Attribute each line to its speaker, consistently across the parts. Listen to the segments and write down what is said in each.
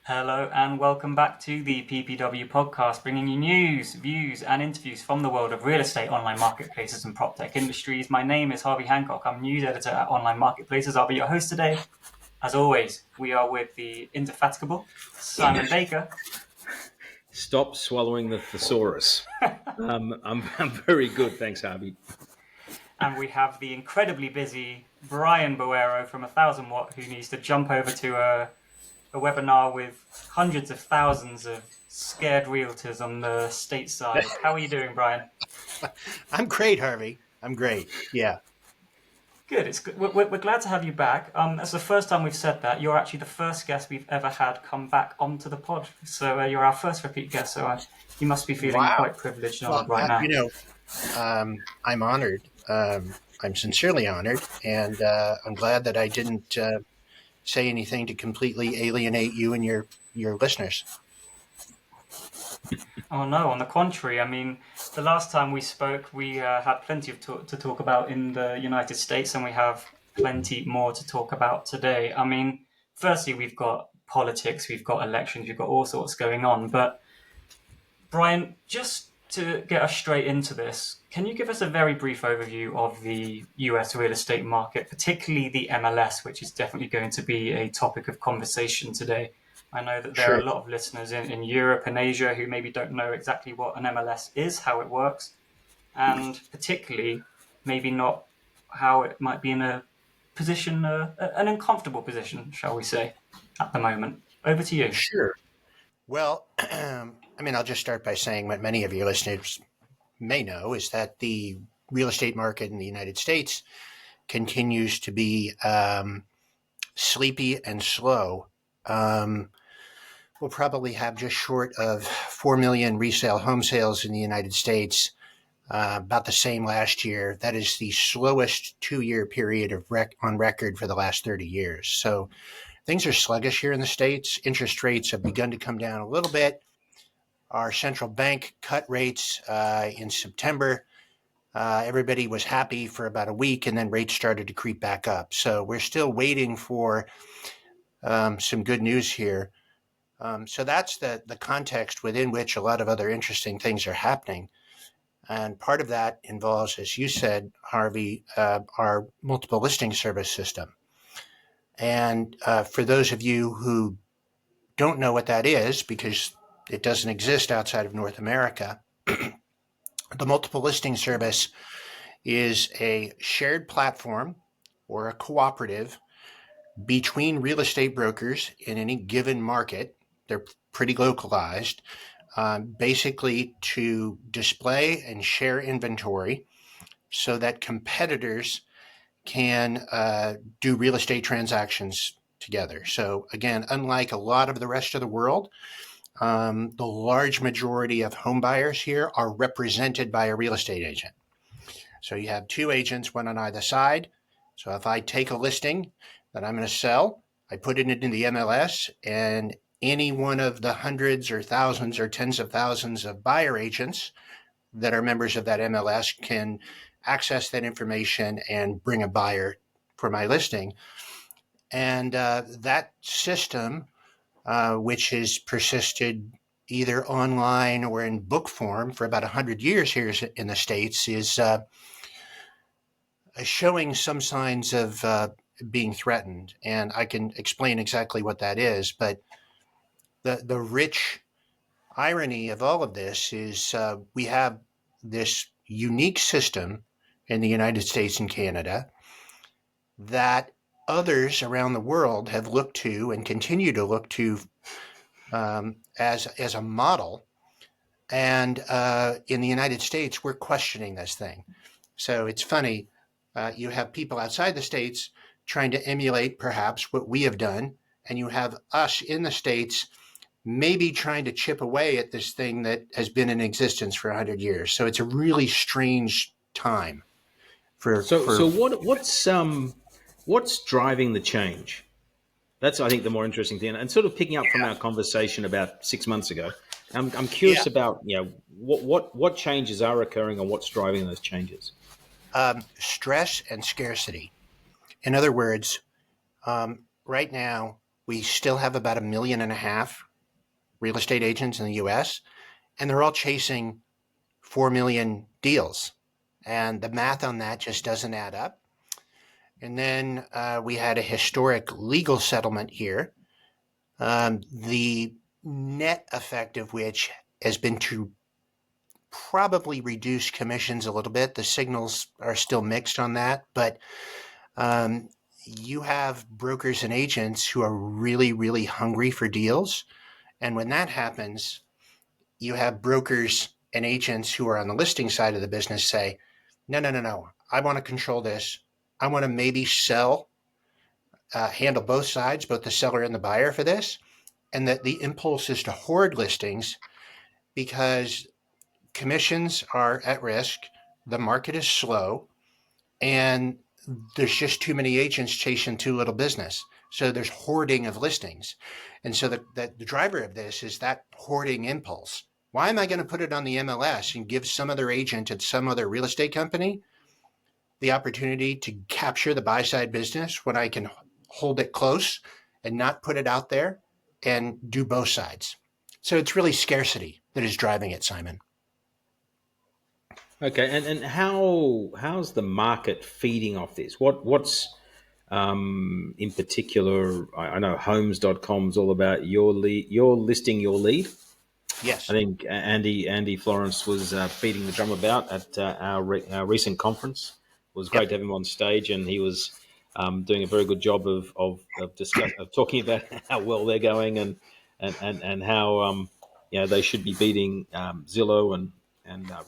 Speaker 1: Hello and welcome back to the PPW Podcast, bringing you news, views, and interviews from the world of real estate, online marketplaces, and prop tech industries. My name is Harvey Hancock. I'm news editor at Online Marketplaces. I'll be your host today. As always, we are with the indefatigable Simon Baker.
Speaker 2: Stop swallowing the thesaurus. I'm very good, thanks, Harvey.
Speaker 1: And we have the incredibly busy Brian Boero from 1000 Watt, who needs to jump over to a webinar with hundreds of thousands of scared realtors on the stateside. How are you doing, Brian?
Speaker 3: I'm great, Harvey. I'm great. Yeah.
Speaker 1: Good. It's good. We're glad to have you back. That's the first time we've said that. You're actually the first guest we've ever had come back onto the pod. So you're our first repeat guest. So you must be feeling quite privileged and honored right now.
Speaker 3: I'm honored. I'm sincerely honored, and I'm glad that I didn't say anything to completely alienate you and your listeners.
Speaker 1: Oh no, on the contrary. I mean, the last time we spoke, we had plenty to talk about in the United States, and we have plenty more to talk about today. I mean, firstly, we've got politics, we've got elections, we've got all sorts going on. But Brian, just to get us straight into this, can you give us a very brief overview of the US real estate market, particularly the MLS, which is definitely going to be a topic of conversation today? I know that there are a lot of listeners in Europe and Asia who maybe don't know exactly what an MLS is, how it works, and particularly maybe not how it might be in a position, an uncomfortable position, shall we say, at the moment. Over to you.
Speaker 3: Sure. Well, I'll just start by saying what many of your listeners may know is that the real estate market in the United States continues to be sleepy and slow. We'll probably have just short of 4 million resale home sales in the United States, about the same last year. That is the slowest 2-year period on record for the last 30 years. So things are sluggish here in the States. Interest rates have begun to come down a little bit. Our central bank cut rates in September. Everybody was happy for about a week, and then rates started to creep back up. So we're still waiting for some good news here. So that's the context within which a lot of other interesting things are happening. And part of that involves, as you said, Harvey, our multiple listing service system. And for those of you who don't know what that is, because it doesn't exist outside of North America, the multiple listing service is a shared platform or a cooperative between real estate brokers in any given market. They're pretty localized, basically to display and share inventory so that competitors can do real estate transactions together. So again, unlike a lot of the rest of the world, the large majority of home buyers here are represented by a real estate agent. So you have 2 agents, one on either side. So if I take a listing that I'm going to sell, I put it into the MLS, and any one of the hundreds or thousands or tens of thousands of buyer agents that are members of that MLS can access that information and bring a buyer for my listing. And that system, which has persisted either online or in book form for about 100 years here in the States, is showing some signs of being threatened. And I can explain exactly what that is. But the rich irony of all of this is we have this unique system in the United States and Canada that others around the world have looked to and continue to look to as a model. And in the United States, we're questioning this thing. So it's funny. You have people outside the States trying to emulate perhaps what we have done, and you have us in the States maybe trying to chip away at this thing that has been in existence for 100 years. So it's a really strange time.
Speaker 2: So what's driving the change? That's, I think, the more interesting thing. And sort of picking up from our conversation about 6 months ago, I'm curious about what changes are occurring and what's driving those changes.
Speaker 3: Stress and scarcity. In other words, right now, we still have about 1.5 million real estate agents in the US, and they're all chasing 4 million deals. And the math on that just doesn't add up. And then we had a historic legal settlement here, the net effect of which has been to probably reduce commissions a little bit. The signals are still mixed on that, but you have brokers and agents who are really, really hungry for deals. And when that happens, you have brokers and agents who are on the listing side of the business say, no, I want to control this. I want to maybe handle both sides, both the seller and the buyer for this. And that the impulse is to hoard listings because commissions are at risk, the market is slow, and there's just too many agents chasing too little business. So there's hoarding of listings. And so the driver of this is that hoarding impulse. Why am I going to put it on the MLS and give some other agent at some other real estate company the opportunity to capture the buy-side business when I can hold it close and not put it out there and do both sides? So it's really scarcity that is driving it, Simon.
Speaker 2: Okay, and how's the market feeding off this? What's in particular? I know Homes.com is all about your listing your lead.
Speaker 3: Yes,
Speaker 2: I think Andy Florence was beating the drum about at our recent conference. It was great to have him on stage, and he was doing a very good job of talking about how well they're going and how they should be beating Zillow and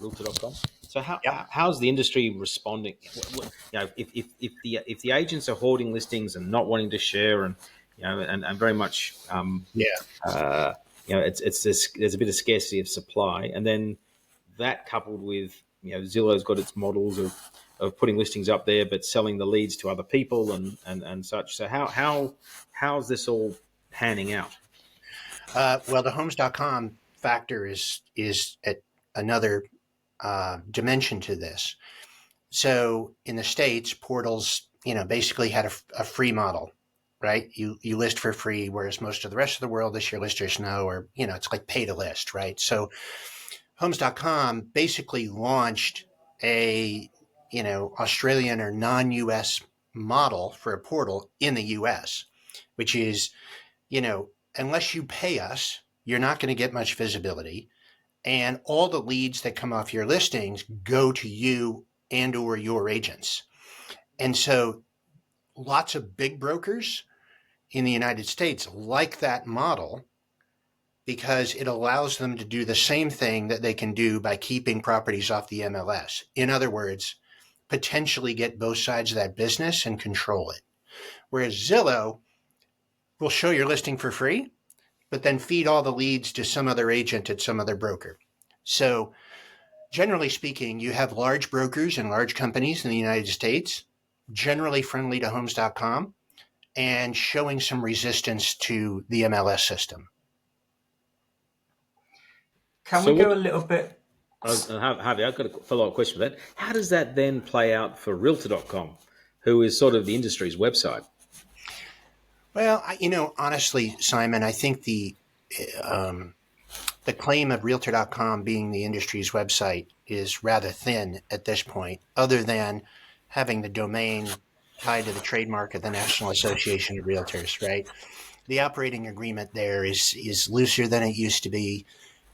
Speaker 2: Realtor.com. So how's the industry responding? If the agents are hoarding listings and not wanting to share, and very much there's a bit of scarcity of supply, and then that coupled with Zillow's got its models of putting listings up there but selling the leads to other people and such. So how's this all panning out?
Speaker 3: Well, the Homes.com factor is at another dimension to this. So in the States, portals, basically had a free model, right? You list for free, whereas most of the rest of the world, your listers know, or, it's like pay to list, right? So Homes.com basically launched a, Australian or non-US model for a portal in the US, which is, unless you pay us, you're not going to get much visibility. And all the leads that come off your listings go to you and or your agents. And so lots of big brokers in the United States like that model because it allows them to do the same thing that they can do by keeping properties off the MLS. In other words, potentially get both sides of that business and control it. Whereas Zillow will show your listing for free, but then feed all the leads to some other agent at some other broker. So generally speaking, you have large brokers and large companies in the United States, generally friendly to Homes.com and showing some resistance to the MLS system.
Speaker 1: Can we go a little bit?
Speaker 2: Harvey, I've got a follow-up question for that. How does that then play out for Realtor.com, who is sort of the industry's website?
Speaker 3: Well, honestly, Simon, I think the claim of Realtor.com being the industry's website is rather thin at this point, other than having the domain tied to the trademark of the National Association of Realtors, right? The operating agreement there is looser than it used to be.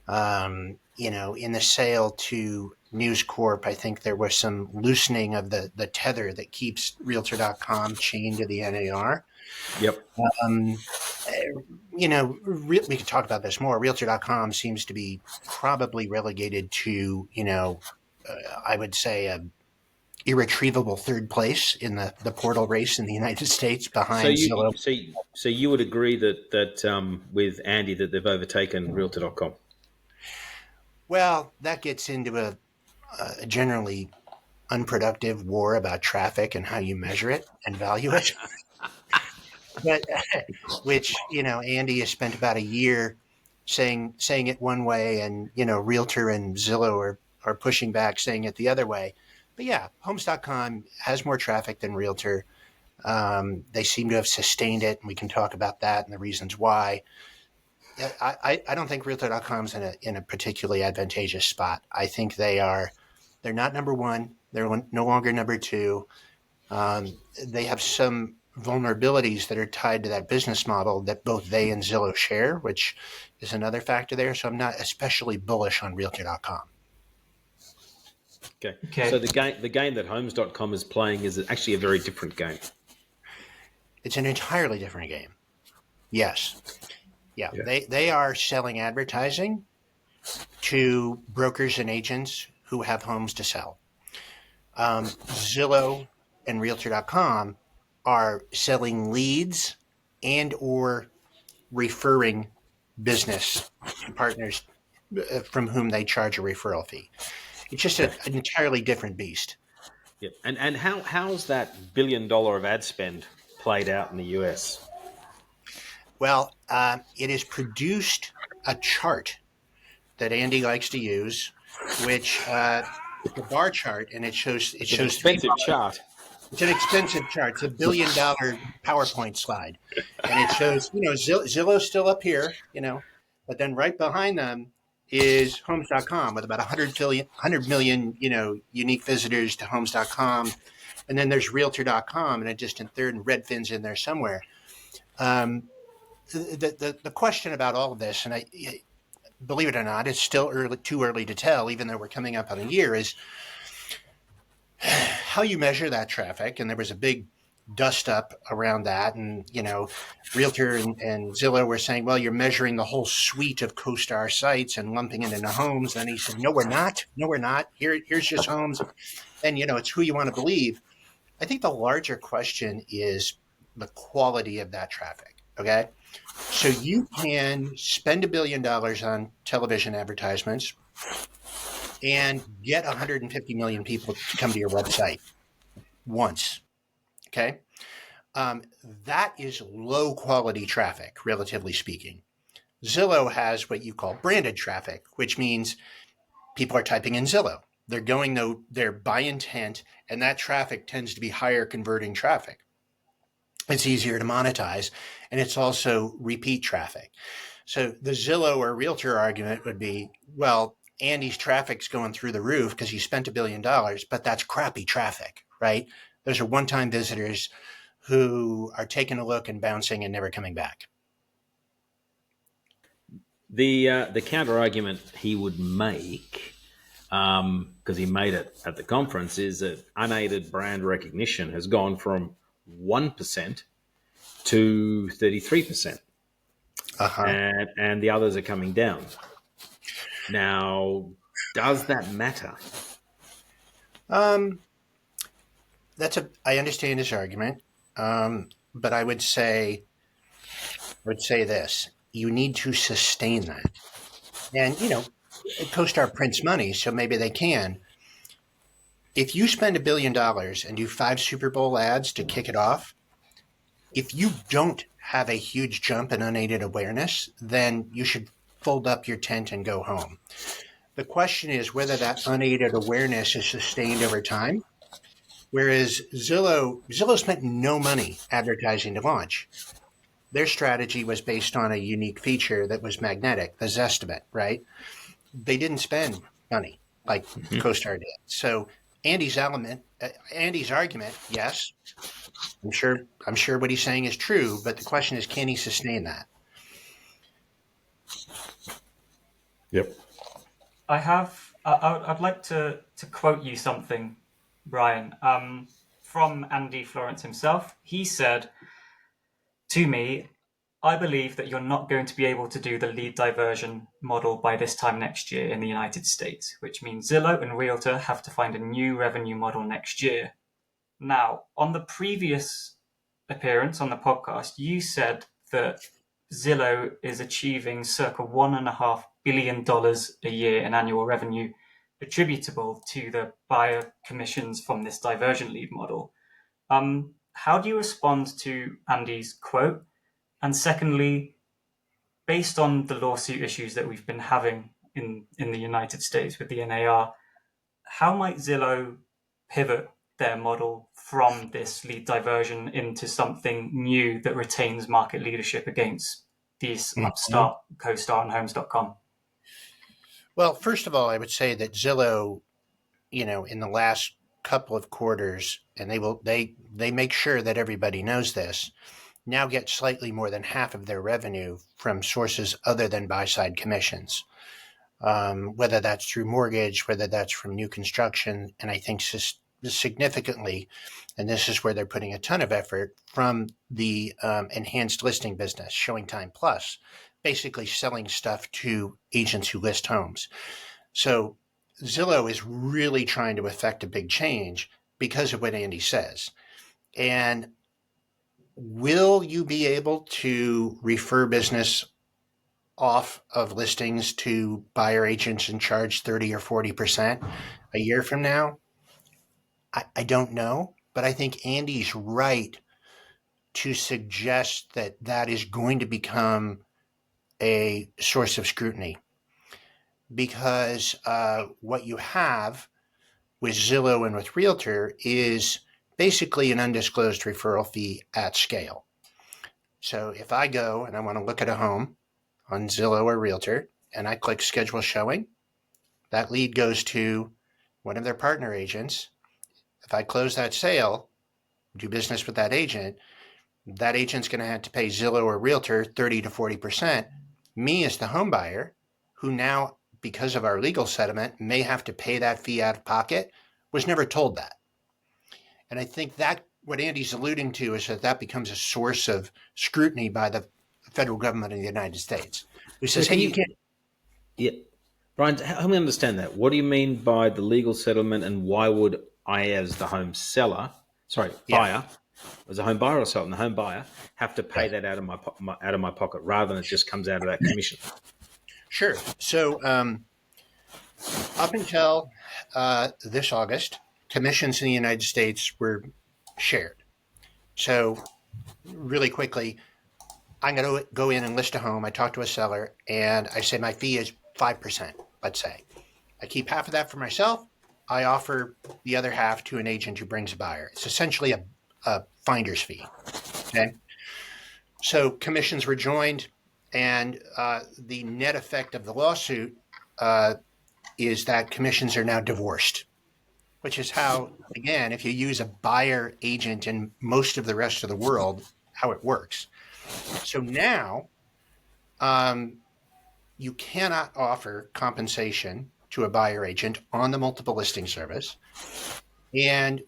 Speaker 3: In the sale to News Corp, I think there was some loosening of the tether that keeps Realtor.com chained to the NAR.
Speaker 2: Yep.
Speaker 3: We could talk about this more. Realtor.com seems to be probably relegated to, I would say a irretrievable third place in the portal race in the United States behind Zillow.
Speaker 2: So you would agree that with Andy that they've overtaken Realtor.com?
Speaker 3: Well, that gets into a generally unproductive war about traffic and how you measure it and value it. But which, Andy has spent about a year saying it one way, and, Realtor and Zillow are pushing back, saying it the other way. But yeah, Homes.com has more traffic than Realtor. They seem to have sustained it, and we can talk about that and the reasons why. I don't think Realtor.com's in a particularly advantageous spot. I think they're not number one. They're no longer number two. They have some vulnerabilities that are tied to that business model that both they and Zillow share, which is another factor there. So I'm not especially bullish on Realtor.com.
Speaker 2: Okay. So the game that Homes.com is playing is actually a very different game.
Speaker 3: It's an entirely different game. Yes. Yeah. They are selling advertising to brokers and agents who have homes to sell. Zillow and Realtor.com are selling leads and or referring business partners from whom they charge a referral fee. It's just an entirely different beast.
Speaker 2: Yeah. And how's that $1 billion of ad spend played out in the US?
Speaker 3: Well, it has produced a chart that Andy likes to use, which it's a bar chart, and it shows
Speaker 2: an expensive chart.
Speaker 3: It's an expensive chart. It's $1 billion PowerPoint slide, and it shows Zillow's still up here, but then right behind them is Homes.com with about 100 million unique visitors to Homes.com, and then there's Realtor.com and a distant third, and Redfin's in there somewhere. The question about all of this, and I believe it or not, it's still too early to tell, even though we're coming up on a year, is how you measure that traffic. And there was a big dust up around that. And, Realtor and Zillow were saying, well, you're measuring the whole suite of CoStar sites and lumping it into homes. And he said, no, we're not. No, we're not. Here's just homes. And, it's who you want to believe. I think the larger question is the quality of that traffic. Okay. So you can spend $1 billion on television advertisements and get 150 million people to come to your website once. Okay. That is low quality traffic, relatively speaking. Zillow has what you call branded traffic, which means people are typing in Zillow. They're going there by intent, and that traffic tends to be higher converting traffic. It's easier to monetize, and it's also repeat traffic. So the Zillow or Realtor argument would be, well, Andy's traffic's going through the roof because he spent $1 billion, but that's crappy traffic, right? Those are one-time visitors who are taking a look and bouncing and never coming back.
Speaker 2: The counter argument he would make, because he made it at the conference, is that unaided brand recognition has gone from 1% to 33%. And the others are coming down. Now, does that matter?
Speaker 3: I understand his argument, but I would say this: you need to sustain that. And CoStar prints money, so maybe they can. If you spend $1 billion and do 5 Super Bowl ads to kick it off, if you don't have a huge jump in unaided awareness, then you should fold up your tent and go home. The question is whether that unaided awareness is sustained over time. Whereas Zillow spent no money advertising to launch. Their strategy was based on a unique feature that was magnetic, the Zestimate, right? They didn't spend money like CoStar did. So Andy's argument, yes, I'm sure what he's saying is true, but the question is, can he sustain that?
Speaker 2: Yep.
Speaker 1: I'd like to quote you something, Brian, from Andy Florence himself. He said to me, I believe that you're not going to be able to do the lead diversion model by this time next year in the United States, which means Zillow and Realtor have to find a new revenue model next year. Now, on the previous appearance on the podcast, you said that Zillow is achieving circa $1.5 billion a year in annual revenue attributable to the buyer commissions from this diversion lead model. How do you respond to Andy's quote? And secondly, based on the lawsuit issues that we've been having in the United States with the NAR, how might Zillow pivot their model from this lead diversion into something new that retains market leadership against these upstart CoStar and Homes.com?
Speaker 3: Well, first of all, I would say that Zillow, in the last couple of quarters, and they make sure that everybody knows this, now get slightly more than half of their revenue from sources other than buy-side commissions, whether that's through mortgage, whether that's from new construction, and I think significantly, and this is where they're putting a ton of effort, from the enhanced listing business, ShowingTime Plus, basically selling stuff to agents who list homes. So Zillow is really trying to effect a big change because of what Andy says. And will you be able to refer business off of listings to buyer agents and charge 30 or 40% a year from now? I don't know, but I think Andy's right to suggest that that is going to become a source of scrutiny, because what you have with Zillow and with Realtor is basically an undisclosed referral fee at scale. So if I go and I want to look at a home on Zillow or Realtor and I click schedule showing, that lead goes to one of their partner agents. If I close that sale, do business with that agent's going to have to pay Zillow or Realtor 30 to 40%. Me as the home buyer, who now, because of our legal settlement, may have to pay that fee out of pocket, was never told that. And I think that what Andy's alluding to is that becomes a source of scrutiny by the federal government of the United States, who says, hey, you can't.
Speaker 2: Yeah. Brian, help me understand that. What do you mean by the legal settlement, and why would I, as the home buyer, as a home buyer or seller, the home buyer, have to pay that out of my pocket rather than it just comes out of that commission?
Speaker 3: Sure. So up until this August, commissions in the United States were shared. So really quickly, I'm going to go in and list a home. I talk to a seller and I say my fee is 5%, let's say. I keep half of that for myself. I offer the other half to an agent who brings a buyer. It's essentially a finder's fee. Okay. So commissions were joined, and the net effect of the lawsuit is that commissions are now divorced, which is how, again, if you use a buyer agent in most of the rest of the world, how it works. So now you cannot offer compensation to a buyer agent on the multiple listing service. And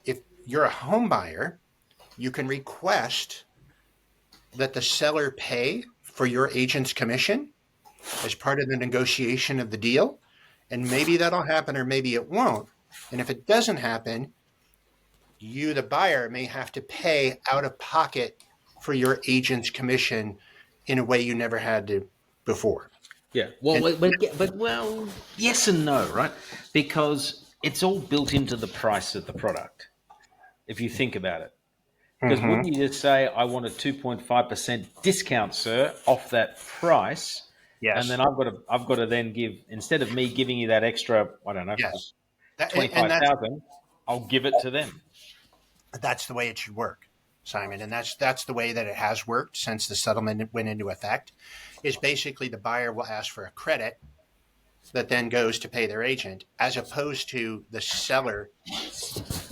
Speaker 3: if you're a home buyer, you can request that the seller pay for your agent's commission as part of the negotiation of the deal. And maybe that'll happen or maybe it won't. And if it doesn't happen, you, the buyer, may have to pay out of pocket for your agent's commission in a way you never had to before.
Speaker 2: Yeah. Well, yes and no, right? Because it's all built into the price of the product, if you think about it. Because wouldn't you just say, I want a 2.5% discount, sir, off that price?
Speaker 3: Yes.
Speaker 2: And then I've got to then give, instead of me giving you that extra, I don't know,
Speaker 3: yes.
Speaker 2: 25,000, I'll give it to them.
Speaker 3: That's the way it should work, Simon. And that's the way that it has worked since the settlement went into effect, is basically the buyer will ask for a credit that then goes to pay their agent, as opposed to the seller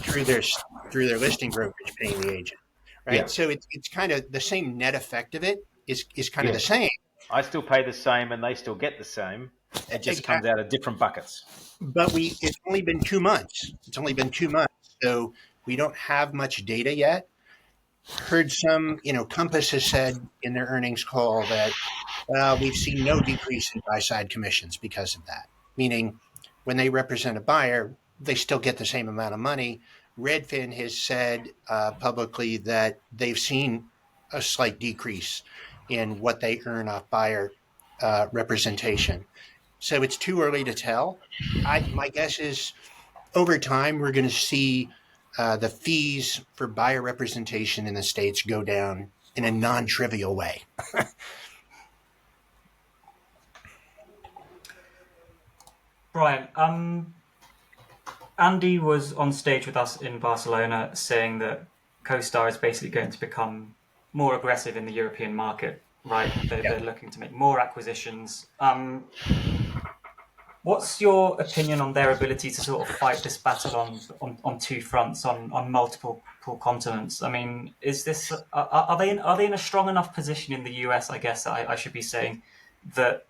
Speaker 3: through their listing brokerage paying the agent, right? Yeah. So it's kind of the same net effect of it is kind of the same.
Speaker 2: I still pay the same and they still get the same. It just comes out of different buckets.
Speaker 3: But it's only been 2 months. So we don't have much data yet. Heard some, Compass has said in their earnings call that, we've seen no decrease in buy-side commissions because of that. Meaning when they represent a buyer, they still get the same amount of money. Redfin has said publicly that they've seen a slight decrease in what they earn off buyer representation. So it's too early to tell. My guess is over time, we're going to see the fees for buyer representation in the States go down in a non-trivial way.
Speaker 1: Brian, Andy was on stage with us in Barcelona saying that CoStar is basically going to become more aggressive in the European market, right? They're looking to make more acquisitions. What's your opinion on their ability to sort of fight this battle on two fronts, on multiple continents? I mean, is this are they in a strong enough position in the US? I guess I should be saying that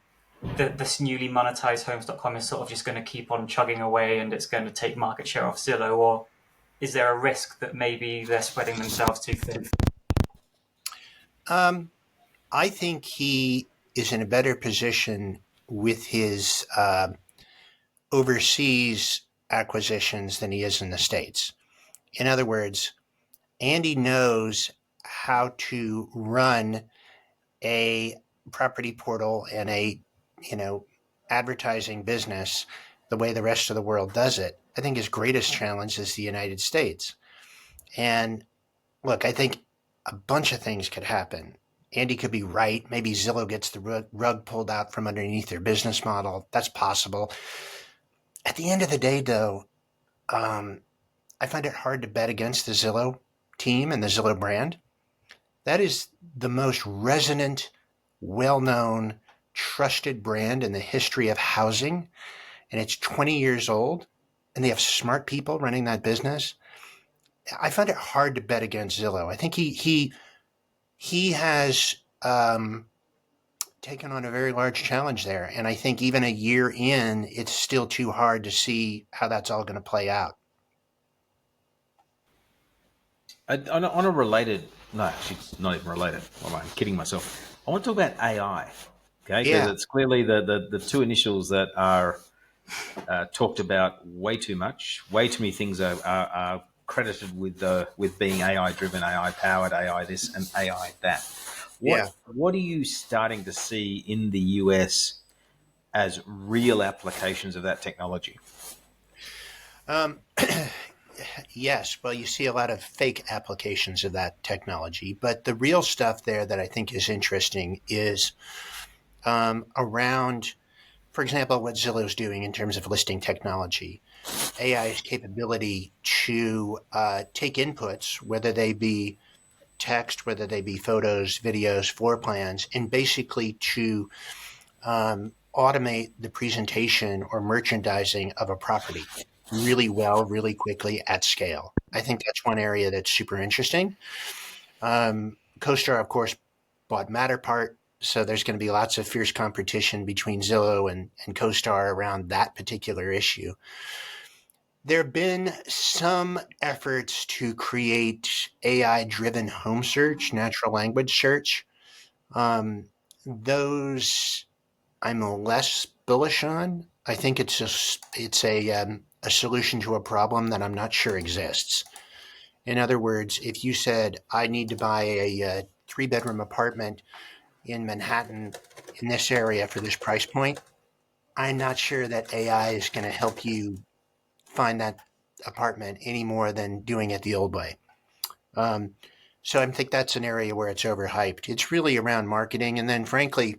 Speaker 1: this newly monetized homes.com is sort of just going to keep on chugging away and it's going to take market share off Zillow, or is there a risk that maybe they're spreading themselves too thin?
Speaker 3: I think he is in a better position with his overseas acquisitions than he is in the States. In other words, Andy knows how to run a property portal and a, advertising business the way the rest of the world does it. I think his greatest challenge is the United States. And look, I think a bunch of things could happen. Andy could be right. Maybe Zillow gets the rug pulled out from underneath their business model. That's possible. At the end of the day, though, I find it hard to bet against the Zillow team and the Zillow brand. That is the most resonant, well-known, trusted brand in the history of housing. And it's 20 years old, and they have smart people running that business. I find it hard to bet against Zillow. I think he has taken on a very large challenge there. And I think even a year in, it's still too hard to see how that's all going to play out.
Speaker 2: On a related, no, actually, not even related. Well, I'm kidding myself. I want to talk about AI. Okay, because it's clearly the two initials that are talked about way too much. Way too many things are credited with being AI driven, AI powered, AI this and AI that. What are you starting to see in the US as real applications of that technology?
Speaker 3: Yes, well, you see a lot of fake applications of that technology, but the real stuff there that I think is interesting is around, for example, what Zillow's doing in terms of listing technology. AI's capability to take inputs, whether they be text, whether they be photos, videos, floor plans, and basically to automate the presentation or merchandising of a property really well, really quickly at scale. I think that's one area that's super interesting. CoStar, of course, bought Matterpart, so there's going to be lots of fierce competition between Zillow and CoStar around that particular issue. There have been some efforts to create AI-driven home search, natural language search. Those I'm less bullish on. I think it's a solution to a problem that I'm not sure exists. In other words, if you said, I need to buy a 3-bedroom apartment in Manhattan in this area for this price point, I'm not sure that AI is going to help you find that apartment any more than doing it the old way. So I think that's an area where it's overhyped. It's really around marketing. And then frankly,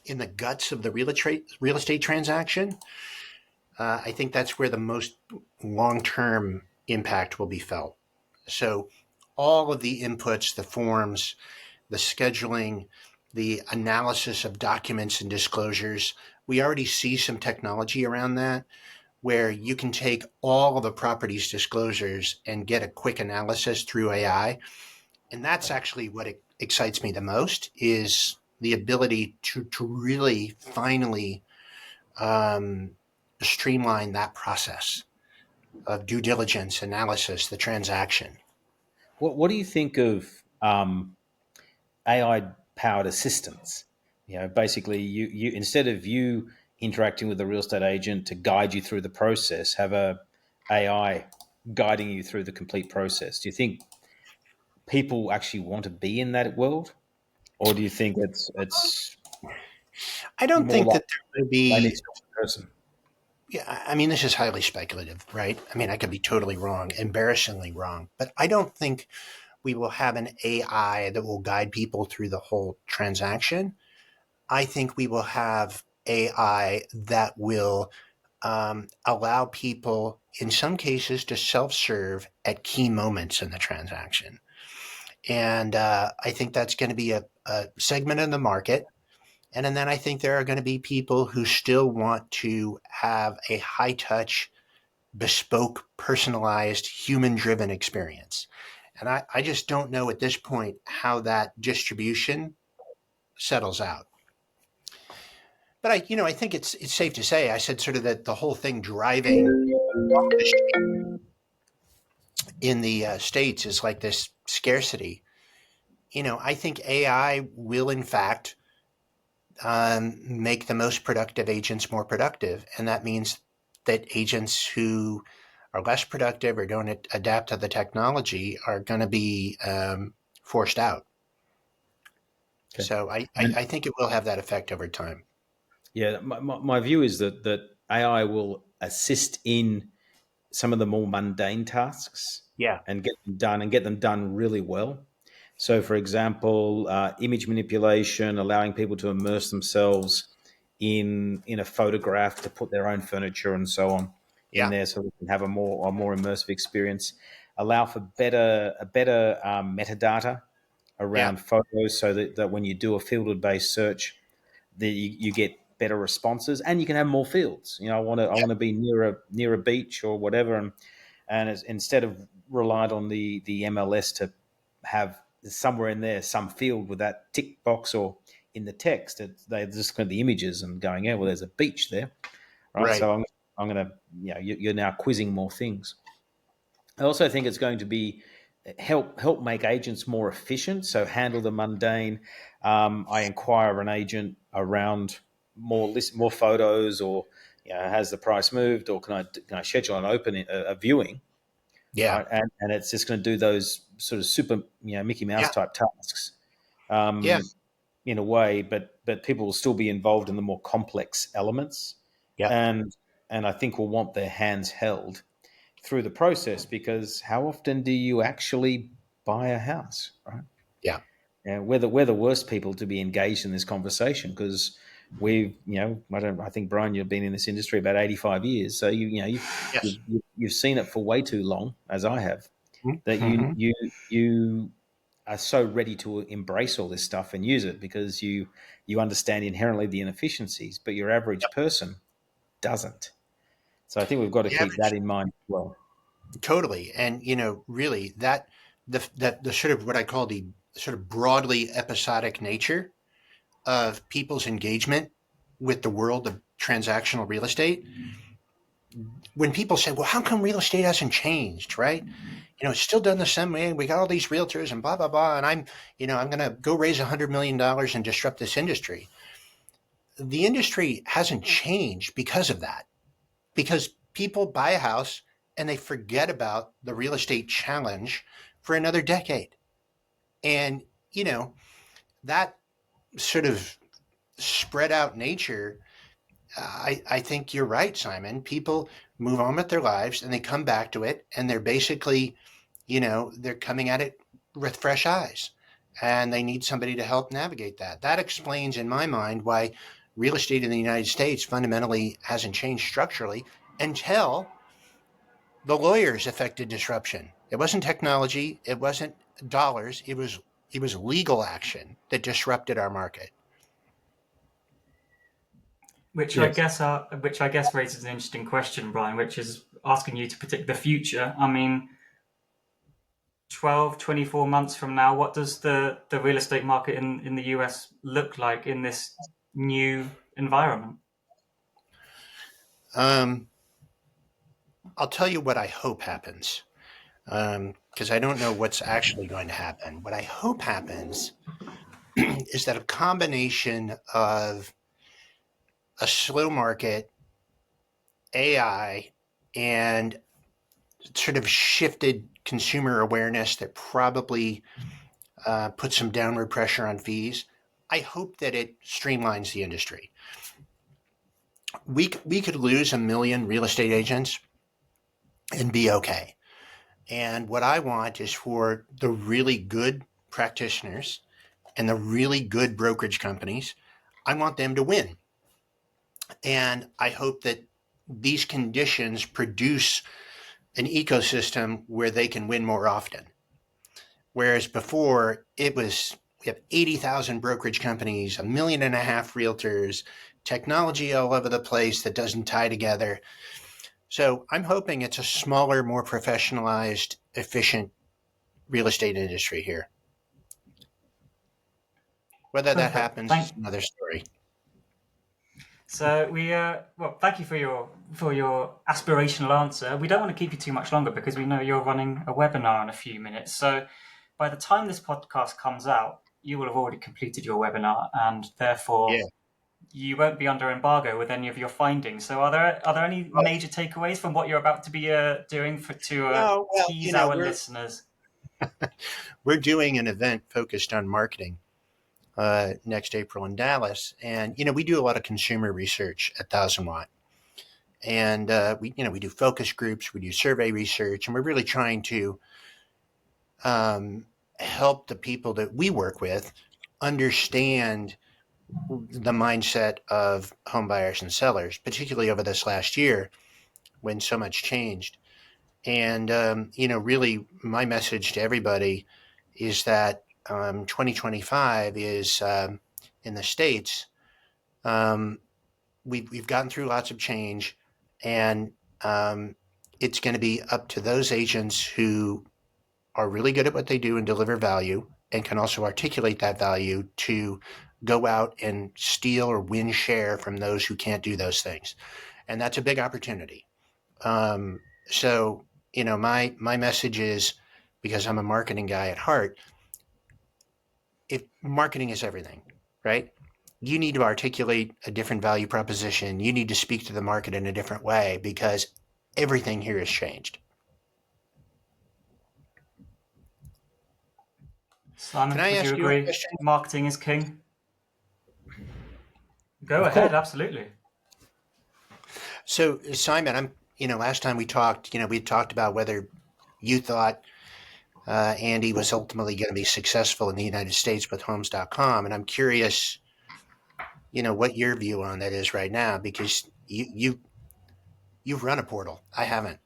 Speaker 3: in the guts of the real estate transaction, I think that's where the most long-term impact will be felt. So all of the inputs, the forms, the scheduling, the analysis of documents and disclosures, we already see some technology around that where you can take all of the property's disclosures and get a quick analysis through AI. And that's actually what excites me the most is the ability to really finally streamline that process of due diligence, analysis, the transaction.
Speaker 2: What do you think of AI-powered assistants? Basically, you instead of you interacting with a real estate agent to guide you through the process, have a AI guiding you through the complete process. Do you think people actually want to be in that world, or do you think it's
Speaker 3: I don't think that there would be
Speaker 2: a person?
Speaker 3: Yeah, I mean, this is highly speculative, right? I mean, I could be totally wrong, embarrassingly wrong, but I don't think we will have an AI that will guide people through the whole transaction. I think we will have AI that will allow people, in some cases, to self-serve at key moments in the transaction. And I think that's going to be a segment of the market. And then I think there are going to be people who still want to have a high-touch, bespoke, personalized, human-driven experience. And I just don't know at this point how that distribution settles out. But I think it's safe to say, I said sort of that the whole thing driving in the States is like this scarcity. I think AI will in fact make the most productive agents more productive. And that means that agents who are less productive or don't adapt to the technology are going to be forced out. Okay. So I think it will have that effect over time.
Speaker 2: Yeah, my view is that AI will assist in some of the more mundane tasks, and get them done really well. So, for example, image manipulation, allowing people to immerse themselves in a photograph, to put their own furniture and so on in there, so they can have a more immersive experience. Allow for better metadata around photos, so that when you do a fielded-based search, that you get better responses, and you can have more fields. I want to be near a beach or whatever, and instead of relied on the MLS to have somewhere in there some field with that tick box, or in the text, they just look at the images and going, yeah, well, there's a beach there, right? So I'm going to, you're now quizzing more things. I also think it's going to be help make agents more efficient, so handle the mundane. I inquire an agent around more photos, or has the price moved, or can I schedule a viewing?
Speaker 3: Yeah,
Speaker 2: right? And it's just going to do those sort of super Mickey Mouse type tasks, in a way, but people will still be involved in the more complex elements, and I think will want their hands held through the process, because how often do you actually buy a house, right? And we're the worst people to be engaged in this conversation, because I think, Brian, you've been in this industry about 85 years, so you've seen it for way too long, as I have, that you are so ready to embrace all this stuff and use it, because you understand inherently the inefficiencies, but your average person doesn't. So I think we've got to keep that in mind as well.
Speaker 3: Totally. And, really that the sort of what I call the sort of broadly episodic nature of people's engagement with the world of transactional real estate. When people say, well, how come real estate hasn't changed, right? It's still done the same way. We got all these realtors and blah, blah, blah. And I'm going to go raise $100 million and disrupt this industry. The industry hasn't changed because of that, because people buy a house and they forget about the real estate challenge for another decade. And, that sort of spread out nature, I think you're right, Simon. People move on with their lives and they come back to it, and they're basically, they're coming at it with fresh eyes, and they need somebody to help navigate that. That explains, in my mind, why real estate in the United States fundamentally hasn't changed structurally until the lawyers affected disruption. It wasn't technology. It wasn't dollars. It was legal action that disrupted our market.
Speaker 1: Which I guess raises an interesting question, Brian, which is asking you to predict the future. I mean, 12, 24 months from now, what does the real estate market in the US look like in this new environment?
Speaker 3: I'll tell you what I hope happens, because I don't know what's actually going to happen. What I hope happens is that a combination of a slow market, AI, and sort of shifted consumer awareness that probably puts some downward pressure on fees, I hope that it streamlines the industry. We could lose 1 million real estate agents and be okay. And what I want is for the really good practitioners and the really good brokerage companies, I want them to win. And I hope that these conditions produce an ecosystem where they can win more often. Whereas before we have 80,000 brokerage companies, 1.5 million realtors, technology all over the place that doesn't tie together. So I'm hoping it's a smaller, more professionalized, efficient real estate industry here. Whether that
Speaker 1: Perfect.
Speaker 3: happens is another story.
Speaker 1: So thank you for your aspirational answer. We don't want to keep you too much longer because we know you're running a webinar in a few minutes. So by the time this podcast comes out, you will have already completed your webinar, and therefore you won't be under embargo with any of your findings. So are there any major takeaways from what you're about to be doing to tease our listeners?
Speaker 3: We're doing an event focused on marketing next April in Dallas, and we do a lot of consumer research at 1000 Watt, and we do focus groups, we do survey research, and we're really trying to help the people that we work with understand the mindset of home buyers and sellers, particularly over this last year when so much changed. And really, my message to everybody is that 2025 is in the States. We've gotten through lots of change, and it's going to be up to those agents who are really good at what they do and deliver value and can also articulate that value to go out and steal or win share from those who can't do those things. And that's a big opportunity. So, my message is, because I'm a marketing guy at heart, if marketing is everything, right? You need to articulate a different value proposition. You need to speak to the market in a different way because everything here has changed.
Speaker 1: Simon, would you agree? Marketing is king. Go ahead, absolutely.
Speaker 3: So, Simon, last time we talked, we talked about whether you thought Andy was ultimately going to be successful in the United States with Homes.com, and I'm curious, what your view on that is right now, because you've run a portal. I haven't.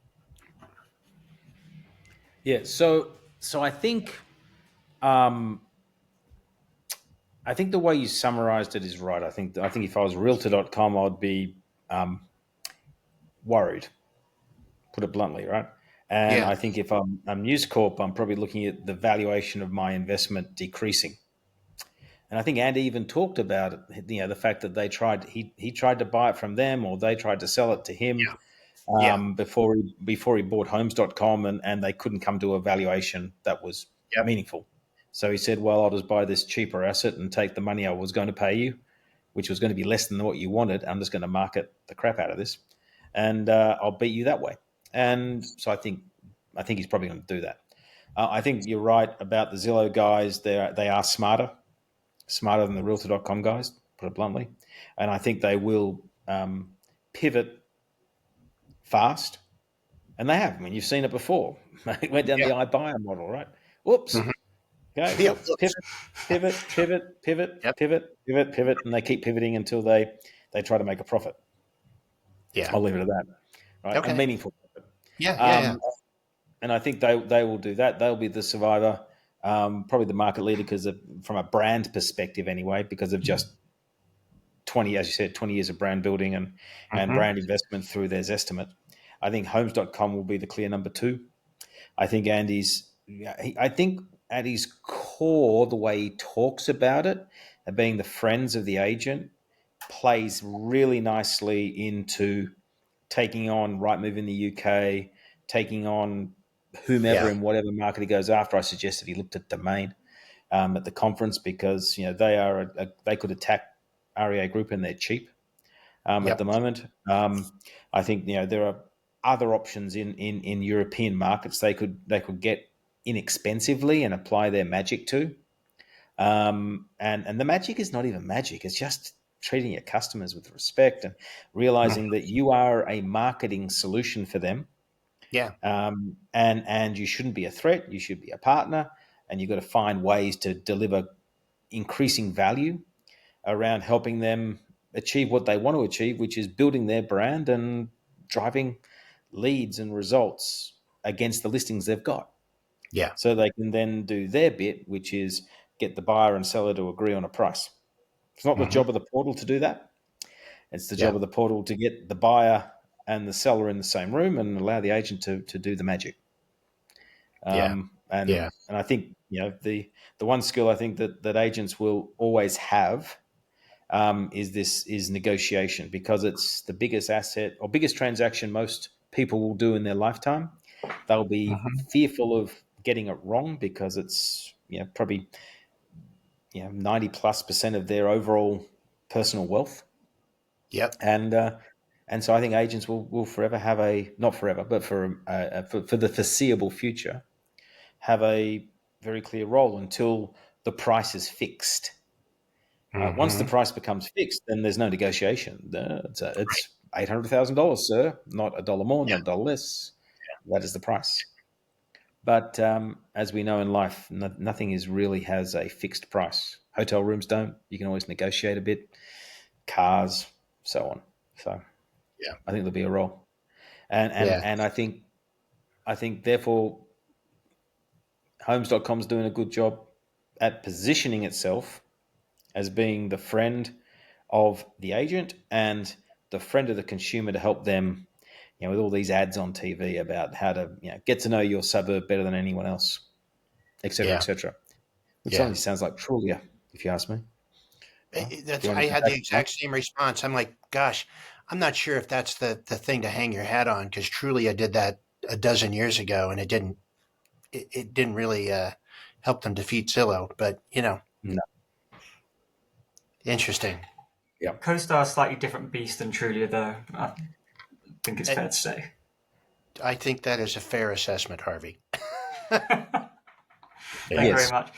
Speaker 2: Yeah. So I think. I think the way you summarized it is right. I think if I was Realtor.com, I'd be worried, put it bluntly, right? And I think if I'm News Corp, I'm probably looking at the valuation of my investment decreasing. And I think Andy even talked about it, the fact that he tried to buy it from them, or they tried to sell it to him before he bought Homes.com, and they couldn't come to a valuation that was meaningful. So he said, well, I'll just buy this cheaper asset and take the money I was going to pay you, which was going to be less than what you wanted. I'm just going to market the crap out of this, and I'll beat you that way. And so I think he's probably going to do that. I think you're right about the Zillow guys. They are smarter than the Realtor.com guys, put it bluntly. And I think they will pivot fast. And they have. I mean, you've seen it before. They went down the iBuyer model, right? Whoops. Mm-hmm. Okay. Pivot, and they keep pivoting until they try to make a profit. Yeah. I'll leave it at that. Right. Okay. A meaningful profit.
Speaker 3: Yeah.
Speaker 2: And I think they will do that. They'll be the survivor, probably the market leader from a brand perspective anyway, because of just 20 years of brand building and brand investment through their Zestimate. I think Homes.com will be the clear number 2. I think Andy's core, the way he talks about it, and being the friends of the agent, plays really nicely into taking on Rightmove in the UK, taking on whomever in whatever market he goes after. I suggested he looked at Domain at the conference because they could attack REA Group and they're cheap at the moment. I think there are other options in European markets they could get inexpensively and apply their magic to. And the magic is not even magic. It's just treating your customers with respect and realizing that you are a marketing solution for them.
Speaker 3: Yeah.
Speaker 2: And you shouldn't be a threat. You should be a partner, and you've got to find ways to deliver increasing value around helping them achieve what they want to achieve, which is building their brand and driving leads and results against the listings they've got.
Speaker 3: Yeah.
Speaker 2: So they can then do their bit, which is get the buyer and seller to agree on a price. It's not the job of the portal to do that. It's the job of the portal to get the buyer and the seller in the same room and allow the agent to do the magic. And I think, the one skill I think that agents will always have is negotiation, because it's the biggest asset or biggest transaction most people will do in their lifetime. They'll be fearful of getting it wrong because it's probably 90+% of their overall personal wealth.
Speaker 3: Yep.
Speaker 2: And so I think agents will forever have not forever, but for the foreseeable future, have a very clear role until the price is fixed. Once the price becomes fixed, then there's no negotiation. It's $800,000, sir, not $1 more, not $1 less. That is the price. But as we know in life, nothing really has a fixed price. Hotel rooms don't. You can always negotiate a bit. Cars, so on. So I think there'll be a role. And I think therefore Homes.com is doing a good job at positioning itself as being the friend of the agent and the friend of the consumer to help them, with all these ads on TV about how to get to know your suburb better than anyone else, et cetera, et cetera. Which only sounds like Trulia, if you ask me.
Speaker 3: I had the exact same response. I'm like, gosh, I'm not sure if that's the thing to hang your hat on, because Trulia did that a dozen years ago, and it didn't really help them defeat Zillow. But
Speaker 2: No.
Speaker 3: Interesting.
Speaker 1: Yeah, CoStar is a slightly different beast than Trulia, though. I think it's fair to say.
Speaker 3: I think that is a fair assessment, Harvey.
Speaker 1: Thank you very much.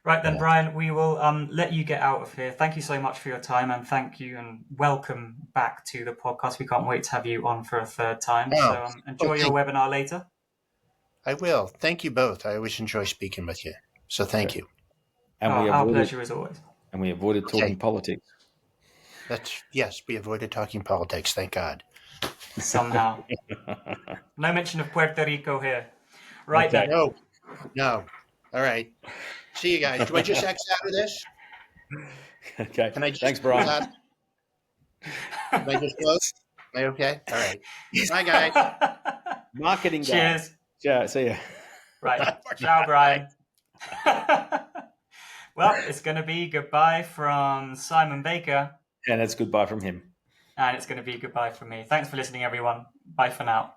Speaker 1: Right then, Brian, we will let you get out of here. Thank you so much for your time, and thank you and welcome back to the podcast. We can't wait to have you on for a third time. So enjoy your webinar later.
Speaker 3: I will. Thank you both. I always enjoy speaking with you. So thank you.
Speaker 2: And
Speaker 1: our pleasure as always.
Speaker 2: And we avoided talking politics.
Speaker 3: Yes, we avoided talking politics. Thank God.
Speaker 1: Somehow. No mention of Puerto Rico here. Right then.
Speaker 3: No. All right. See you guys. Do I just X out of this?
Speaker 2: Okay. Thanks, Brian.
Speaker 3: Can I just close? Am I okay? All right. Bye, guys.
Speaker 2: Marketing guy.
Speaker 1: Cheers.
Speaker 2: Ciao. See ya.
Speaker 1: Right. Ciao, Brian. Well, it's going to be goodbye from Simon Baker.
Speaker 2: And it's goodbye from him.
Speaker 1: And it's going to be goodbye from me. Thanks for listening, everyone. Bye for now.